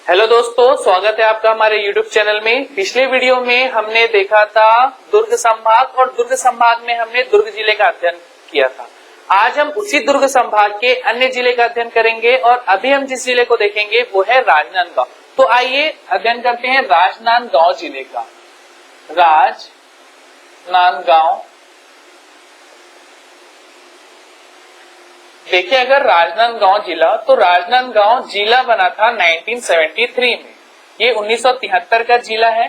Hello दोस्तों, स्वागत है आपका हमारे YouTube चैनल में। पिछले वीडियो में हमने देखा था दुर्ग संभाग और दुर्ग संभाग में हमने दुर्ग जिले का अध्ययन किया था। आज हम उसी दुर्ग संभाग के अन्य जिले का अध्ययन करेंगे और अभी हम जिस जिले को देखेंगे वो है राजनांदगांव। तो आइए अध्ययन करते हैं राजनांदगांव जिले का। राजनांदगांव, देखिए अगर राजनांदगांव जिला, तो राजनांदगांव जिला बना था 1973 में। ये 1973 का जिला है।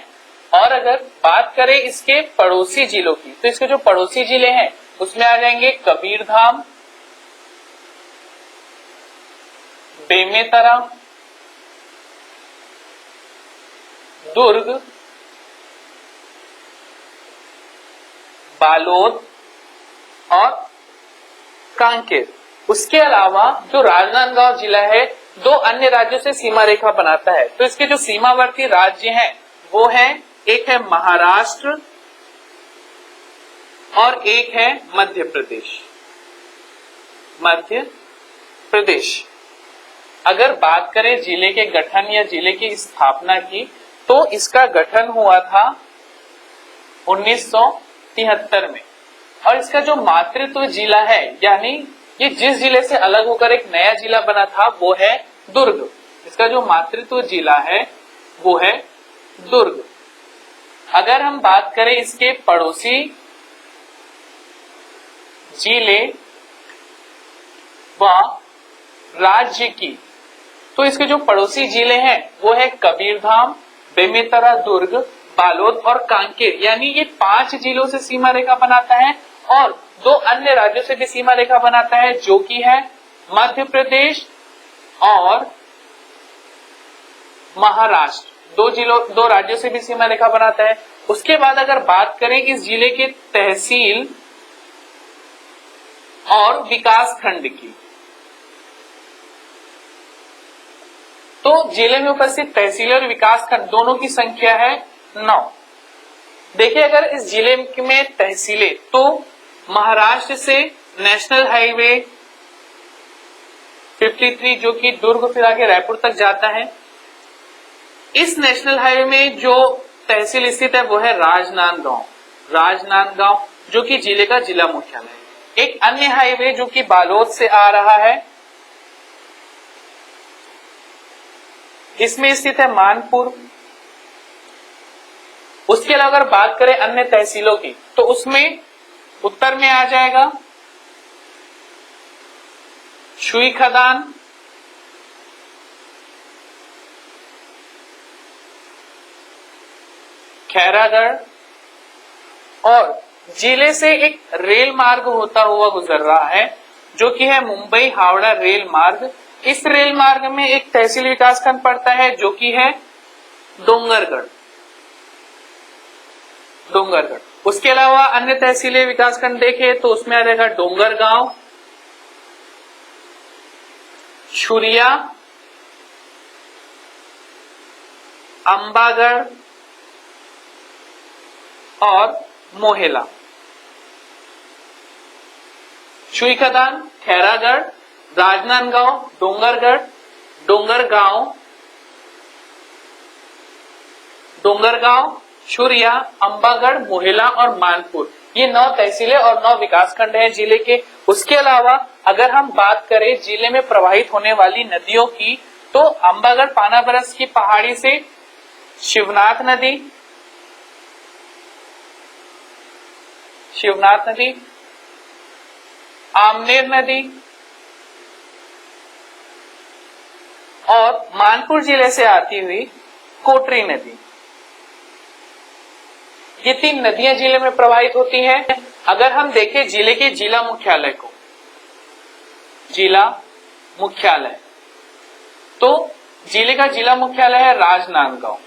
और अगर बात करें इसके पड़ोसी जिलों की, तो इसके जो पड़ोसी जिले हैं उसमें आ जाएंगे कबीरधाम, बेमेतरा, दुर्ग, बालोद और कांकेर। उसके अलावा जो राजनांदगांव जिला है दो अन्य राज्यों से सीमा रेखा बनाता है। तो इसके जो सीमावर्ती राज्य हैं वो है, एक है महाराष्ट्र और एक है मध्य प्रदेश। मध्य प्रदेश। अगर बात करें जिले के गठन या जिले की स्थापना की, तो इसका गठन हुआ था 1973 में। और इसका जो मातृत्व जिला है, यानी ये जिस जिले से अलग होकर एक नया जिला बना था वो है दुर्ग। इसका जो मातृत्व जिला है वो है दुर्ग। अगर हम बात करें इसके पड़ोसी जिले व राज्य की, तो इसके जो पड़ोसी जिले हैं वो है कबीरधाम, बेमेतरा, दुर्ग, बालोद और कांकेर। यानी ये 5 जिलों से सीमा रेखा बनाता है और 2 अन्य राज्यों से भी सीमा रेखा बनाता है, जो कि है मध्य प्रदेश और महाराष्ट्र। 2 राज्यों से भी सीमा रेखा बनाता है। उसके बाद अगर बात करें इस जिले के तहसील और विकास खंड की, तो जिले में उपस्थित तहसील और विकास खंड दोनों की संख्या है 9। देखिए अगर इस जिले में तहसीलें, तो महाराष्ट्र से नेशनल हाईवे 53 जो कि दुर्ग फिर आगे रायपुर तक जाता है, इस नेशनल हाईवे में जो तहसील स्थित है वो है राजनांदगांव। राजनांदगांव जो कि जिले का जिला मुख्यालय है। एक अन्य हाईवे जो कि बालोद से आ रहा है, इसमें स्थित है मानपुर। उसके अलावा अगर बात करें अन्य तहसीलों की, तो उसमें उत्तर में आ जाएगा छुई खदान, खैरागढ़, और जिले से एक रेल मार्ग होता हुआ गुजर रहा है जो कि है मुंबई हावड़ा रेल मार्ग। इस रेल मार्ग में एक तहसील विकास खंड पड़ता है जो कि है डोंगरगढ़। डोंगरगढ़। उसके अलावा अन्य तहसीलें विकास खंड देखें तो उसमें आ जाएगा डोंगरगांव, छुरिया, अंबागढ़ और मोहेला। छुई खदान, खैरागढ़, राजनांदगांव, डोंगरगढ़, डोंगरगांव, छुरिया, अंबागढ़, मोहेला और मानपुर। ये 9 तहसीलें और 9 विकास खंड हैं जिले के। उसके अलावा अगर हम बात करें जिले में प्रवाहित होने वाली नदियों की, तो अंबागढ़ पानाबरस की पहाड़ी से शिवनाथ नदी, आमनेर नदी और मानपुर जिले से आती हुई कोटरी नदी। ये 3 नदियां जिले में प्रवाहित होती हैं। अगर हम देखें जिले के जिला मुख्यालय को, जिला मुख्यालय, तो जिले का जिला मुख्यालय है राजनांदगांव।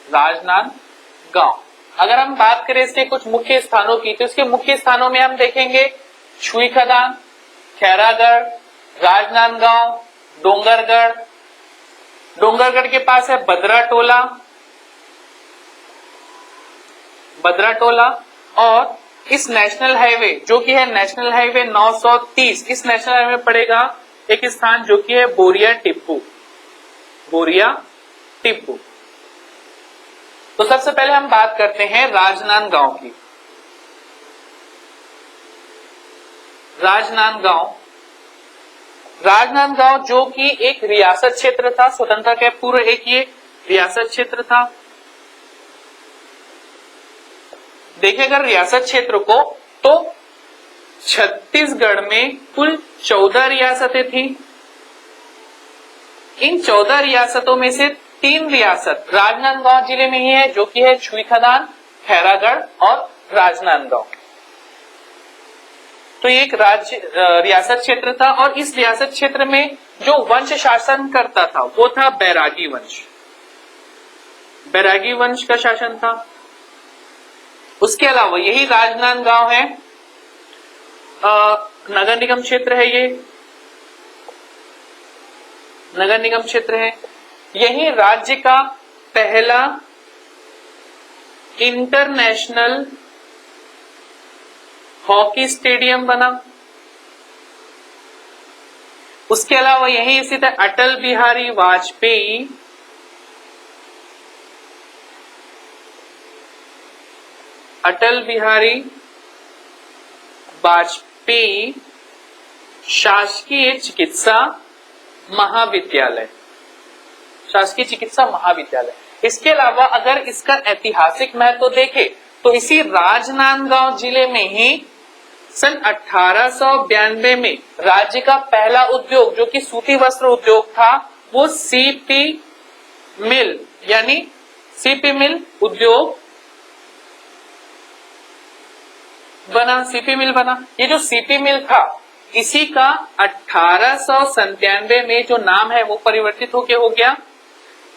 राजनांदगांव। अगर हम बात करें इसके कुछ मुख्य स्थानों की, तो इसके मुख्य स्थानों में हम देखेंगे छुई खदान, खैरागढ़, राजनांदगांव, डोंगरगढ़। डोंगरगढ़ के पास है बदरा टोला और इस नेशनल हाईवे जो कि है नेशनल हाईवे 930, इस नेशनल हाईवे में पड़ेगा एक स्थान जो कि है बोरिया टिप्पू। बोरिया टिप्पू। तो सबसे पहले हम बात करते हैं राजनांदगांव की। राजनांदगांव जो कि एक रियासत क्षेत्र था, स्वतंत्रता के पूर्व एक ये रियासत क्षेत्र था। देखिए अगर रियासत क्षेत्र को, तो छत्तीसगढ़ में कुल 14 रियासतें थी। इन 14 रियासतों में से 3 रियासत राजनांदगांव जिले में ही है, जो कि है छुईखदान, खैरागढ़ और राजनांदगांव। तो ये एक रियासत क्षेत्र था और इस रियासत क्षेत्र में जो वंश शासन करता था वो था बैरागी वंश। बैरागी वंश का शासन था। उसके अलावा यही राजनांदगांव है, नगर निगम क्षेत्र है, ये नगर निगम क्षेत्र है। यही राज्य का पहला इंटरनेशनल हॉकी स्टेडियम बना। उसके अलावा यही स्थित है अटल बिहारी वाजपेयी शासकीय चिकित्सा महाविद्यालय। इसके अलावा अगर इसका ऐतिहासिक महत्व देखें तो इसी राजनांदगांव जिले में ही सन 1892 में राज्य का पहला उद्योग जो कि सूती वस्त्र उद्योग था वो सीपी मिल उद्योग बना। ये जो सीपी मिल था इसी का 1897 में जो नाम है वो परिवर्तित होके हो गया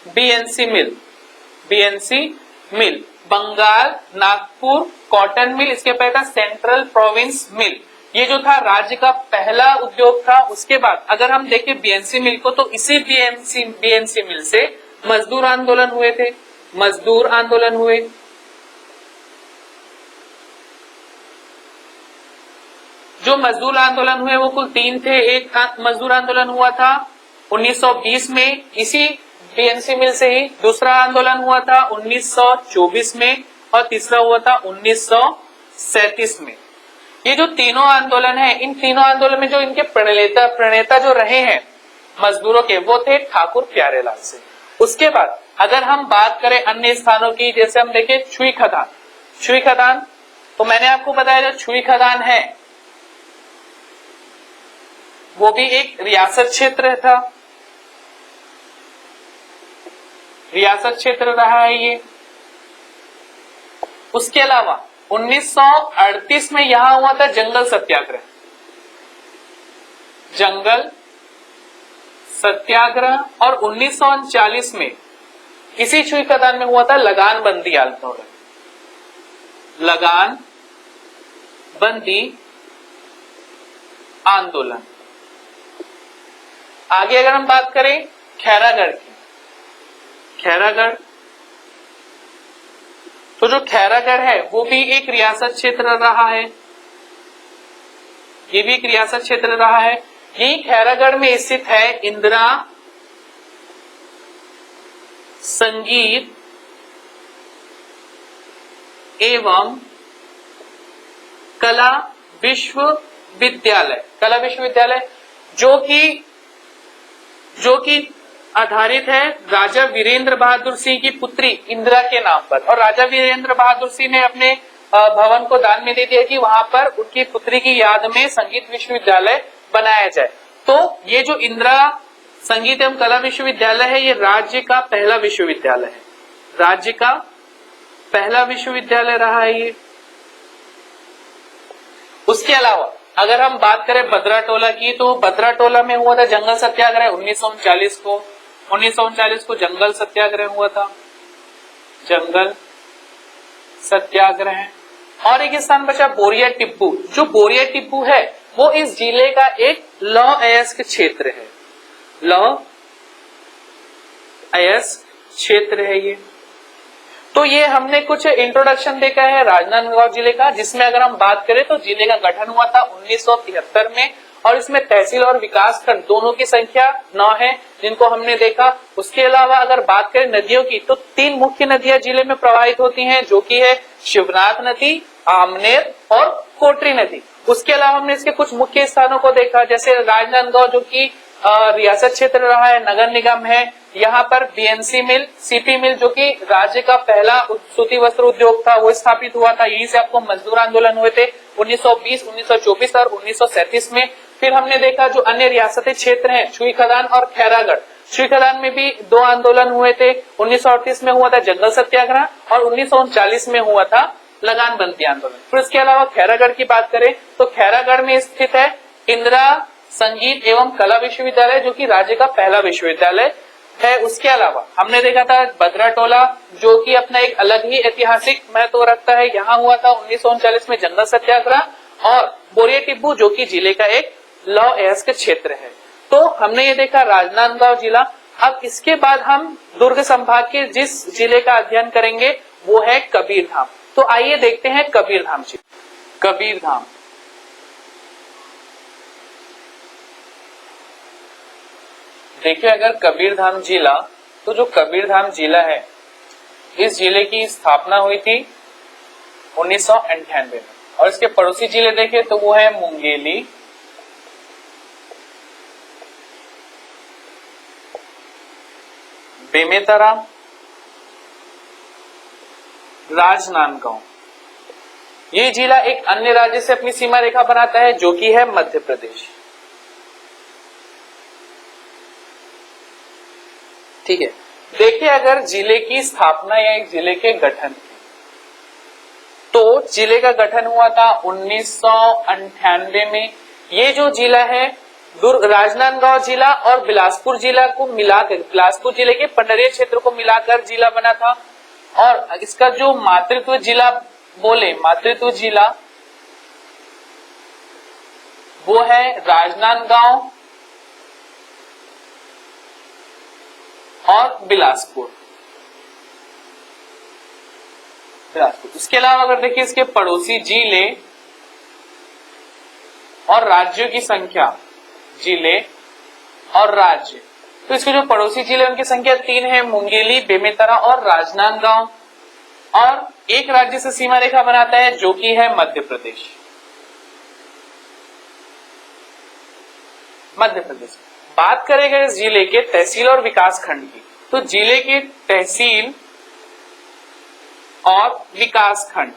बीएनसी मिल। बंगाल नागपुर कॉटन मिल, इसके पहले था सेंट्रल प्रोविंस मिल। ये जो था राज्य का पहला उद्योग था। उसके बाद अगर हम देखें बीएनसी मिल को, तो इसी बीएनसी मिल से मजदूर आंदोलन हुए। जो मजदूर आंदोलन हुए वो कुल 3 थे। एक मजदूर आंदोलन हुआ था 1920 में इसी बीएनसी मिल से ही, दूसरा आंदोलन हुआ था 1924 में और तीसरा हुआ था 1937 में। ये जो तीनों आंदोलन है, इन तीनों आंदोलन में जो इनके प्रणेता जो रहे हैं मजदूरों के, वो थे ठाकुर प्यारेलाल सिंह। उसके बाद अगर हम बात करें अन्य स्थानों की, जैसे हम देखें छुई खदान, तो मैंने आपको बताया जो छुई खदान है वो भी एक रियासत क्षेत्र रहा है ये। उसके अलावा 1938 में यहां हुआ था जंगल सत्याग्रह और 1939 में इसी छुई खदान में हुआ था लगान बंदी आंदोलन। आगे अगर हम बात करें खैरागढ़ की, तो जो खैरागढ़ है वो भी एक रियासत क्षेत्र रहा है। यही खैरागढ़ में स्थित है इंदिरा संगीत एवं कला विश्वविद्यालय जो कि आधारित है राजा वीरेंद्र बहादुर सिंह की पुत्री इंदिरा के नाम पर। और राजा वीरेंद्र बहादुर सिंह ने अपने भवन को दान में दे दिया कि वहां पर उनकी पुत्री की याद में संगीत विश्वविद्यालय बनाया जाए। तो ये जो इंदिरा संगीत एवं कला विश्वविद्यालय है ये राज्य का पहला विश्वविद्यालय रहा है ये। उसके अलावा अगर हम बात करें बद्राटोला की, तो बद्राटोला में हुआ था जंगल सत्याग्रह 1939 को जंगल सत्याग्रह हुआ था। और एक स्थान बचा बोरिया टिप्पू। जो बोरिया टिप्पू है वो इस जिले का एक लौह अयस्क क्षेत्र है ये। तो ये हमने कुछ इंट्रोडक्शन देखा है राजनांदगांव जिले का, जिसमें अगर हम बात करें तो जिले का गठन हुआ था 1973 में और इसमें तहसील और विकास खंड दोनों की संख्या 9 है जिनको हमने देखा। उसके अलावा अगर बात करें नदियों की तो 3 मुख्य नदियां जिले में प्रवाहित होती हैं, जो कि है शिवनाथ नदी, आमनेर और कोटरी नदी। उसके अलावा हमने इसके कुछ मुख्य स्थानों को देखा, जैसे राजनांदगांव जो कि रियासत क्षेत्र रहा है, नगर निगम है। यहाँ पर बीएनसी मिल, सीपी मिल जो कि राज्य का पहला सूती वस्त्र उद्योग था, वो स्थापित हुआ था। यहीं से आपको मजदूर आंदोलन हुए थे 1920, 1924 और 1937 में। फिर हमने देखा जो अन्य रियासती क्षेत्र हैं, छुई खदान और खैरागढ़। छुई खदान में भी 2 आंदोलन हुए थे, 1938 में हुआ था जंगल सत्याग्रह और 1939 में हुआ था लगान बंदी आंदोलन। फिर इसके अलावा खैरागढ़ की बात करें तो खैरागढ़ में स्थित है इंदिरा संगीत एवं कला विश्वविद्यालय, जो कि राज्य का पहला विश्वविद्यालय है। उसके अलावा हमने देखा था बद्रा टोला, जो कि अपना एक अलग ही ऐतिहासिक महत्व रखता है। यहाँ हुआ था 1939 में जंगल सत्याग्रह। और बोरिया टिब्बू जो कि जिले का एक लौह अयस्क क्षेत्र है। तो हमने ये देखा राजनांदगांव जिला। अब इसके बाद हम दुर्ग संभाग के जिस जिले का अध्ययन करेंगे वो है कबीरधाम। तो आइए देखते हैं कबीरधाम जिला। कबीरधाम देखिए, अगर कबीरधाम जिला, तो जो कबीरधाम जिला है इस जिले की स्थापना हुई थी 1998 में। और इसके पड़ोसी जिले देखें तो वो है मुंगेली, बेमेतरा, राजनांदगांव। ये जिला एक अन्य राज्य से अपनी सीमा रेखा बनाता है जो कि है मध्य प्रदेश। ठीक है, देखिए अगर जिले की स्थापना या एक जिले के गठन, तो जिले का गठन हुआ था 1998 में। ये जो जिला है राजनांदगांव जिला और बिलासपुर जिला को मिलाकर, बिलासपुर जिले के पंडरिया क्षेत्र को मिलाकर जिला बना था। और इसका जो मातृत्व जिला बोले, मातृत्व जिला वो है राजनांदगांव और बिलासपुर। इसके अलावा अगर देखिए इसके पड़ोसी जिले और राज्यों की संख्या, जिले और राज्य, तो इसके जो पड़ोसी जिले उनकी संख्या 3 है, मुंगेली, बेमेतरा और राजनांदगांव। और एक राज्य से सीमा रेखा बनाता है जो कि है मध्य प्रदेश। मध्य प्रदेश बात करेगा इस जिले के तहसील और विकास खंड की, तो जिले के तहसील और विकास खंड,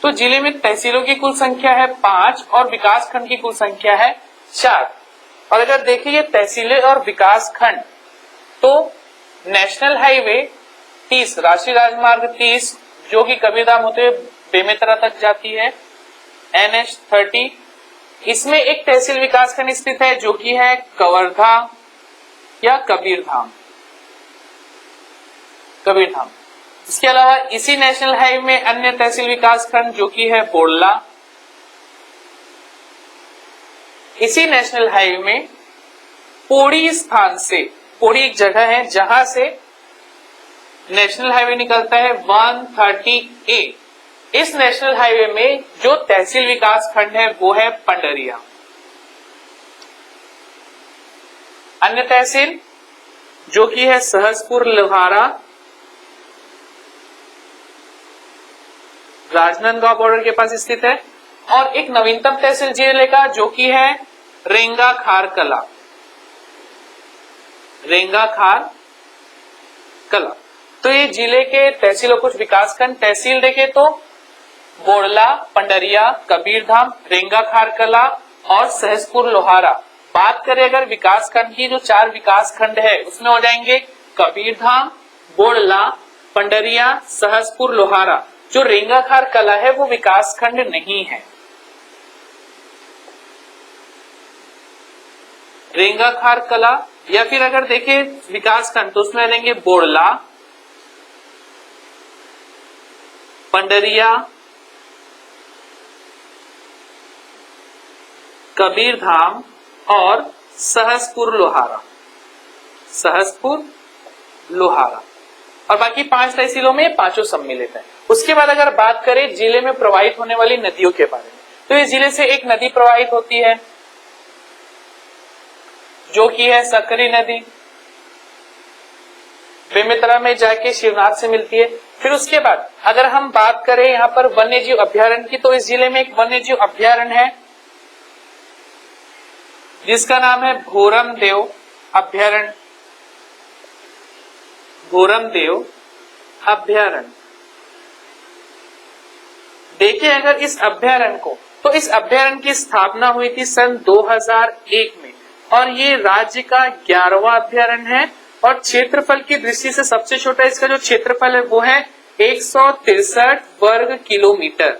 तो जिले में तहसीलों की कुल संख्या है 5 और विकास खंड की कुल संख्या है 4। और अगर देखिए तहसीलें और विकास खंड, तो नेशनल हाईवे 30, राष्ट्रीय राजमार्ग 30 जो कि कबीरधाम होते हुए बेमेतरा तक जाती है, NH 30, इसमें एक तहसील विकास खंड स्थित है जो कि है कवर्धा या कबीरधाम। कबीरधाम। इसके अलावा इसी नेशनल हाईवे में अन्य तहसील विकास खंड जो कि है बोड़ला। इसी नेशनल हाईवे में पौड़ी स्थान से, पौड़ी एक जगह है जहां से नेशनल हाईवे निकलता है 130A। इस नेशनल हाईवे में जो तहसील विकास खंड है वो है पंडरिया। अन्य तहसील जो कि है सहसपुर, लोहारा, राजनांदगांव बॉर्डर के पास स्थित है। और एक नवीनतम तहसील जिले का जो कि है रेंगा खार कला। रेंगा खार कला। तो ये जिले के तहसील और कुछ विकास खंड, तहसील देखे तो बोड़ला, पंडरिया, कबीरधाम, रेंगा खार कला और सहसपुर, लोहारा। बात करें अगर विकास खंड की, जो 4 विकास खंड है उसमें हो जाएंगे कबीरधाम, बोड़ला, पंडरिया, सहसपुर, लोहारा। जो रेंगाखार कला है वो विकास खंड नहीं है। रेंगाखार कला या फिर अगर देखें विकास खंड तो उसमें रहेंगे बोड़ला, पंडरिया, कबीरधाम और सहसपुर, लोहारा। सहसपुर, लोहारा। और बाकी 5 तहसीलों में 5 सम्मिलित है। उसके बाद अगर बात करें जिले में प्रवाहित होने वाली नदियों के बारे में, तो इस जिले से एक नदी प्रवाहित होती है जो कि है सकरी नदी, बेमेतरा में जाके शिवनाथ से मिलती है। फिर उसके बाद अगर हम बात करें यहाँ पर वन्य जीव अभ्यारण्य की, तो इस जिले में एक वन्य जीव अभ्यारण्य है जिसका नाम है भोरम देव अभ्यारण्य। भोरम देव अभ्यारण्य। देखिए अगर इस अभ्यारण्य को, तो इस अभ्यारण्य की स्थापना हुई थी सन 2001 में और ये राज्य का 11वां अभ्यारण्य है और क्षेत्रफल की दृष्टि से सबसे छोटा इसका जो क्षेत्रफल है वो है 163 वर्ग किलोमीटर।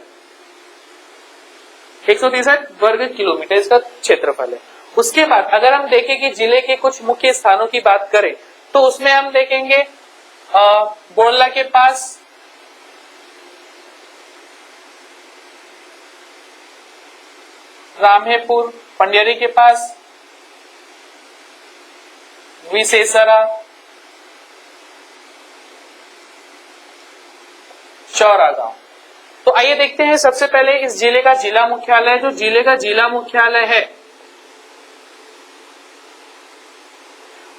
163 वर्ग किलोमीटर इसका क्षेत्रफल है। उसके बाद अगर हम देखें कि जिले के कुछ मुख्य स्थानों की बात करें तो उसमें हम देखेंगे बोड़ला के पास रामहेपुर, पंडियरी के पास विशेषरा, चौरागांव। तो आइए देखते हैं सबसे पहले इस जिले का जिला मुख्यालय। जो जिले का जिला मुख्यालय है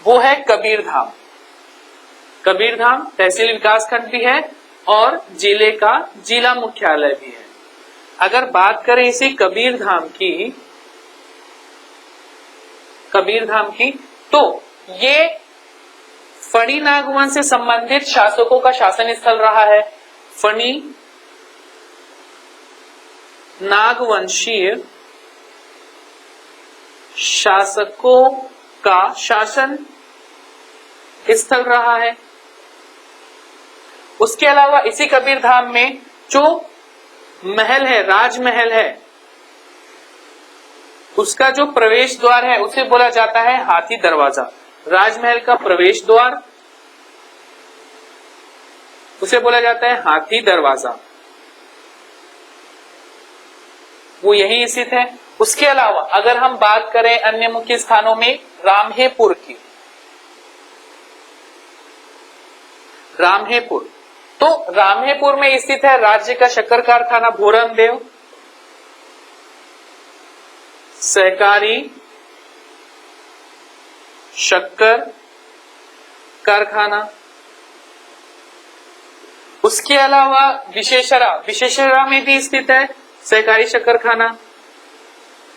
वो है कबीरधाम। कबीरधाम तहसील विकास खंड भी है और जिले का जिला मुख्यालय भी है। अगर बात करें इसी कबीरधाम की तो ये फणी नागवंश से संबंधित शासकों का शासन स्थल रहा है। फणी नागवंशीय शासकों का शासन स्थल रहा है। उसके अलावा इसी कबीरधाम में जो महल है, राजमहल है, उसका जो प्रवेश द्वार है उसे बोला जाता है हाथी दरवाजा। राजमहल का प्रवेश द्वार उसे बोला जाता है हाथी दरवाजा, वो यही स्थित है। उसके अलावा अगर हम बात करें अन्य मुख्य स्थानों में रामहेपुर की, रामहेपुर, तो रामहेपुर में स्थित है राज्य का शक्कर कारखाना भोरम देव सहकारी शक्कर कारखाना। उसके अलावा विशेषरा में भी स्थित है सहकारी शक्कर कारखाना,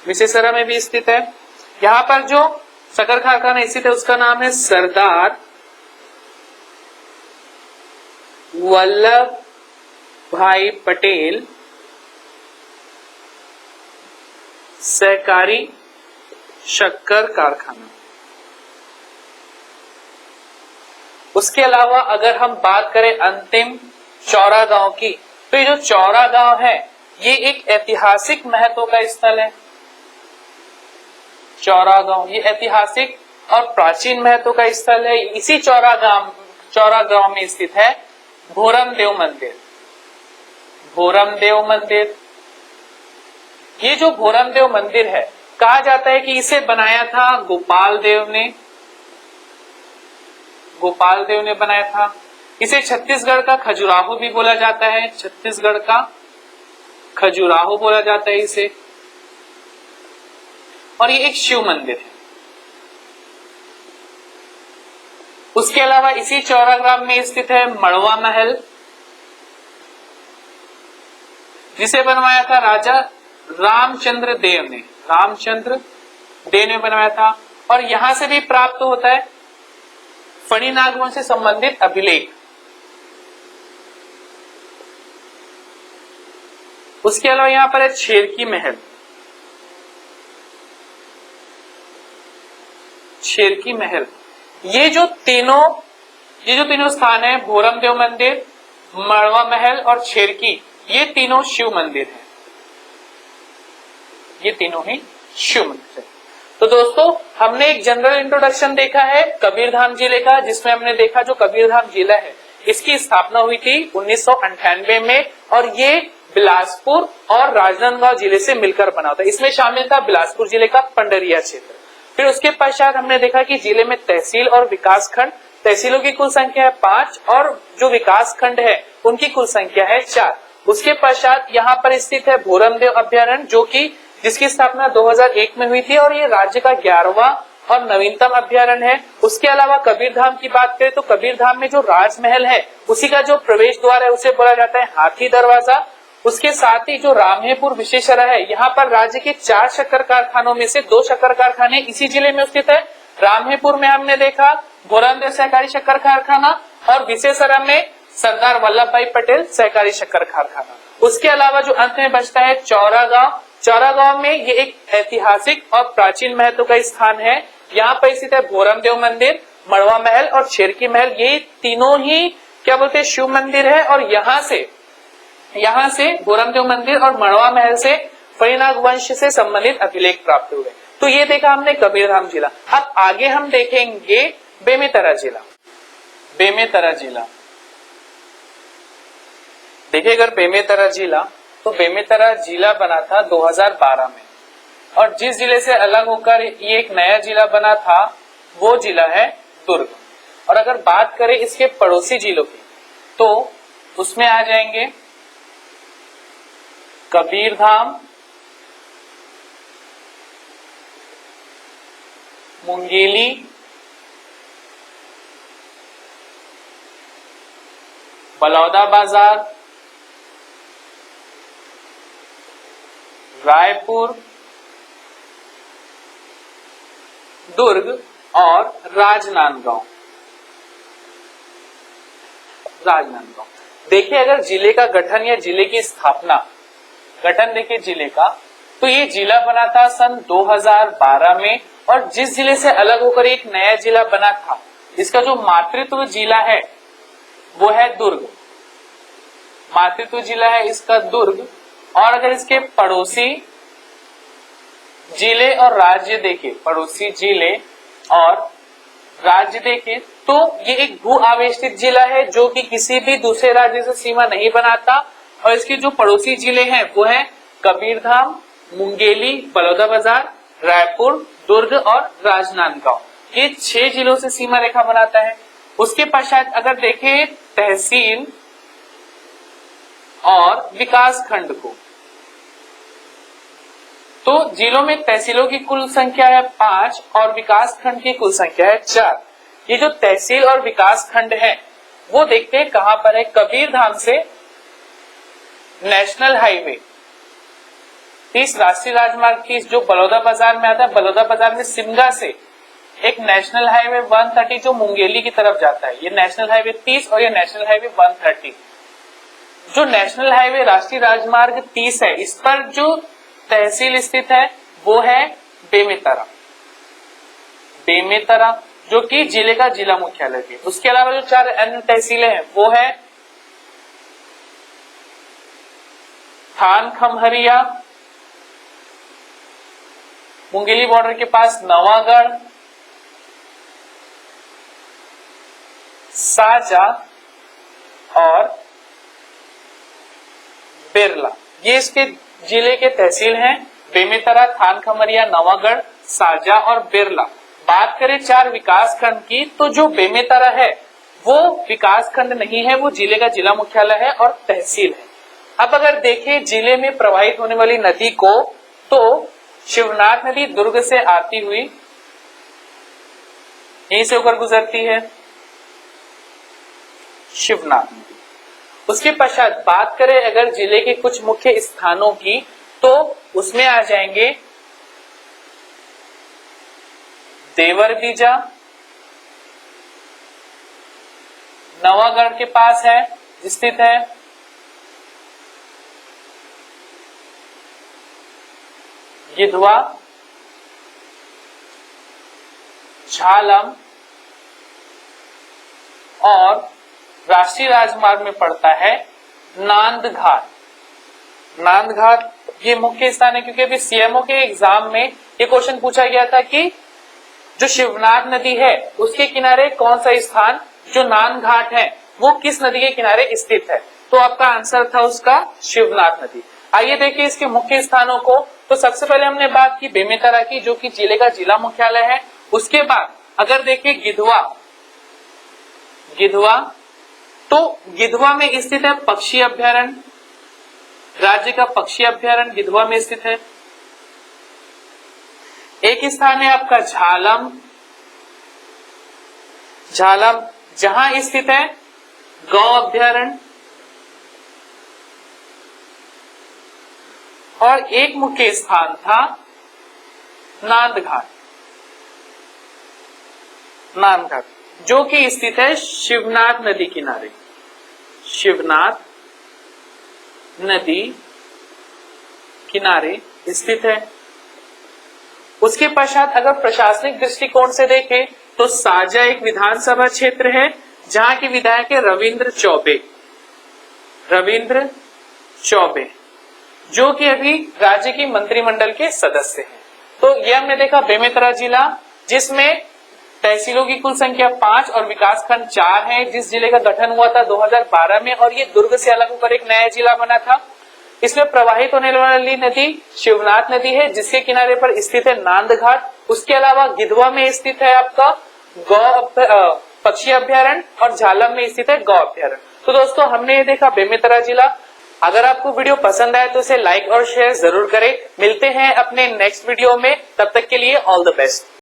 विशेषरा में भी स्थित है। यहाँ पर जो शक्कर कारखाना स्थित है उसका नाम है सरदार वल्लभ भाई पटेल सहकारी शक्कर कारखाना। उसके अलावा अगर हम बात करें अंतिम चौरागांव की, तो ये जो चौरागांव है ये एक ऐतिहासिक महत्व का स्थल है। चौरागांव ये ऐतिहासिक और प्राचीन महत्व का स्थल है। इसी चौरागांव में स्थित है भोरम देव मंदिर। भोरम देव मंदिर, ये जो भोरम देव मंदिर है, कहा जाता है कि इसे बनाया था गोपाल देव ने। गोपाल देव ने बनाया था। इसे छत्तीसगढ़ का खजुराहो भी बोला जाता है। छत्तीसगढ़ का खजुराहो बोला जाता है इसे। और ये एक शिव मंदिर है। उसके अलावा इसी चौराग्राम में स्थित है मड़वा महल, जिसे बनवाया था राजा रामचंद्र देव ने। रामचंद्र देव ने बनवाया था। और यहां से भी प्राप्त होता है फणी नागवंश से संबंधित अभिलेख। उसके अलावा यहां पर है छेरकी महल। छेरकी महल, ये जो तीनों स्थान है, भोरम देव मंदिर, मड़वा महल और छेरकी, ये तीनों शिव मंदिर हैं। ये तीनों ही शिव मंदिर है। तो दोस्तों हमने एक जनरल इंट्रोडक्शन देखा है कबीरधाम जिले का, जिसमें हमने देखा जो कबीरधाम जिला है इसकी स्थापना हुई थी 1998 में और ये बिलासपुर और राजनांदगांव जिले से मिलकर बना था। इसमें शामिल था बिलासपुर जिले का पंडरिया क्षेत्र। फिर उसके पश्चात हमने देखा कि जिले में तहसील और विकास खंड, तहसीलों की कुल संख्या है 5 और जो विकास खंड है उनकी कुल संख्या है 4। उसके पश्चात यहाँ पर स्थित है भोरमदेव अभ्यारण्य, जो कि जिसकी स्थापना 2001 में हुई थी और ये राज्य का 11वां और नवीनतम अभ्यारण्य है। उसके अलावा कबीरधाम की बात करें तो कबीरधाम में जो राजमहल है उसी का जो प्रवेश द्वार है उसे बोला जाता है हाथी दरवाजा। उसके साथ ही जो रामहेपुर विशेषरा है, यहाँ पर राज्य के 4 शक्कर कारखानों में से 2 शक्कर कारखाने इसी जिले में स्थित है। रामहेपुर में हमने देखा भोरमदेव सहकारी शक्कर कारखाना और विशेषरा में सरदार वल्लभ भाई पटेल सहकारी शक्कर कारखाना। उसके अलावा जो अंत में बचता है चौरागांव, चौरागांव में ये एक ऐतिहासिक और प्राचीन महत्व का स्थान है। यहाँ पर स्थित है भोरमदेव मंदिर, मड़वा महल और शेरकी महल, ये तीनों ही क्या बोलते हैं शिव मंदिर है। और यहाँ से भोरमदेव मंदिर और मड़वा महल से फणिनाग वंश से संबंधित अभिलेख प्राप्त हुए। तो ये देखा हमने कबीरधाम जिला। अब आगे हम देखेंगे बेमेतरा जिला। बेमेतरा जिला देखिए, अगर बेमेतरा जिला तो बेमेतरा जिला बना था 2012 में और जिस जिले से अलग होकर ये एक नया जिला बना था वो जिला है दुर्ग। और अगर बात करें इसके पड़ोसी जिलों की तो उसमें आ जाएंगे कबीरधाम, मुंगेली, बलौदाबाजार, रायपुर, दुर्ग और राजनांदगांव। देखिए, अगर जिले का गठन या जिले की स्थापना, गठन देखिए जिले का, तो ये जिला बना था सन 2012 में और जिस जिले से अलग होकर एक नया जिला बना था इसका जो मातृत्व जिला है वो है दुर्ग। मातृत्व जिला है इसका दुर्ग। और अगर इसके पड़ोसी जिले और राज्य देखें, पड़ोसी जिले और राज्य देखें तो ये एक भू आवेशित जिला है जो कि किसी भी दूसरे राज्य से सीमा नहीं बनाता। और इसके जो पड़ोसी जिले हैं वो है कबीरधाम, मुंगेली, बलौदाबाजार, रायपुर, दुर्ग और राजनांदगांव। ये 6 जिलों से सीमा रेखा बनाता है। उसके पश्चात अगर देखें तहसील और विकास खंड को, तो जिलों में तहसीलों की कुल संख्या है 5 और विकास खंड की कुल संख्या है 4। ये जो तहसील और विकास खंड है वो देखते हैं कहां पर है। कबीरधाम से नेशनल हाईवे 30 राष्ट्रीय राजमार्ग 30 जो बलौदाबाजार में आता है, बलौदाबाजार में सिमगा से एक नेशनल हाईवे 130 जो मुंगेली की तरफ जाता है, ये नेशनल हाईवे 30 और ये नेशनल हाईवे 130। जो नेशनल हाईवे राष्ट्रीय राजमार्ग 30 है इस पर जो तहसील स्थित है वो है बेमेतरा। बेमेतरा जो कि जिले का जिला मुख्यालय है। उसके अलावा जो 4 अन्य तहसीलें हैं वो है थान खमहरिया, मुंगेली बॉर्डर के पास नवागढ़, साजा और बिरला। ये इसके जिले के तहसील हैं बेमेतरा, थान खमरिया, नवागढ़, साजा और बिरला। बात करें 4 विकास खंड की तो जो बेमेतरा है वो विकास खंड नहीं है, वो जिले का जिला मुख्यालय है और तहसील है। अब अगर देखें जिले में प्रवाहित होने वाली नदी को तो शिवनाथ नदी दुर्ग से आती हुई यहीं से होकर गुजरती है शिवनाथ नदी। उसके पश्चात बात करें अगर जिले के कुछ मुख्य स्थानों की तो उसमें आ जाएंगे देवरबीजा, नवागढ़ के पास है स्थित है, गिधवा, झालम और राष्ट्रीय राजमार्ग में पड़ता है नांदघाट। नांदघाट ये मुख्य स्थान है क्योंकि अभी सीएमओ के एग्जाम में ये क्वेश्चन पूछा गया था कि जो शिवनाथ नदी है उसके किनारे कौन सा स्थान जो नांदघाट है वो किस नदी के किनारे स्थित है, तो आपका आंसर था उसका शिवनाथ नदी। आइए देखिए इसके मुख्य स्थानों को। तो सबसे पहले हमने बात की बेमेतरा की जो कि जिले का जिला मुख्यालय है। उसके बाद अगर देखें गिधवा, गिधवा तो गिधवा में स्थित है पक्षी अभ्यारण्य। राज्य का पक्षी अभ्यारण्य गिधवा में स्थित है। एक स्थान है आपका झालम, झालम जहां स्थित है गौ अभ्यारण्य। और एक मुख्य स्थान था नांदघाट, नांदघाट जो कि स्थित है शिवनाथ नदी किनारे, शिवनाथ नदी किनारे स्थित है। उसके पश्चात अगर प्रशासनिक दृष्टिकोण से देखें तो साजा एक विधानसभा क्षेत्र है जहां के विधायक है रविंद्र चौबे, रविंद्र चौबे जो कि अभी राज्य की मंत्रिमंडल के सदस्य हैं। तो ये हमने देखा बेमेतरा जिला, जिसमें तहसीलों की कुल संख्या 5 और विकासखंड 4 है, जिस जिले का गठन हुआ था 2012 में, और ये दुर्ग से अलग होकर एक नया जिला बना था। इसमें प्रवाहित होने वाली नदी शिवनाथ नदी है, जिसके किनारे पर स्थित है नांदघाट। उसके अलावा गिधवा में स्थित है आपका गौ पक्षी अभ्यारण्य और झालम में स्थित है गौ अभ्यारण्य। तो दोस्तों हमने ये देखा बेमेतरा जिला। अगर आपको वीडियो पसंद आए तो इसे लाइक और शेयर जरूर करें। मिलते हैं अपने नेक्स्ट वीडियो में, तब तक के लिए ऑल द बेस्ट।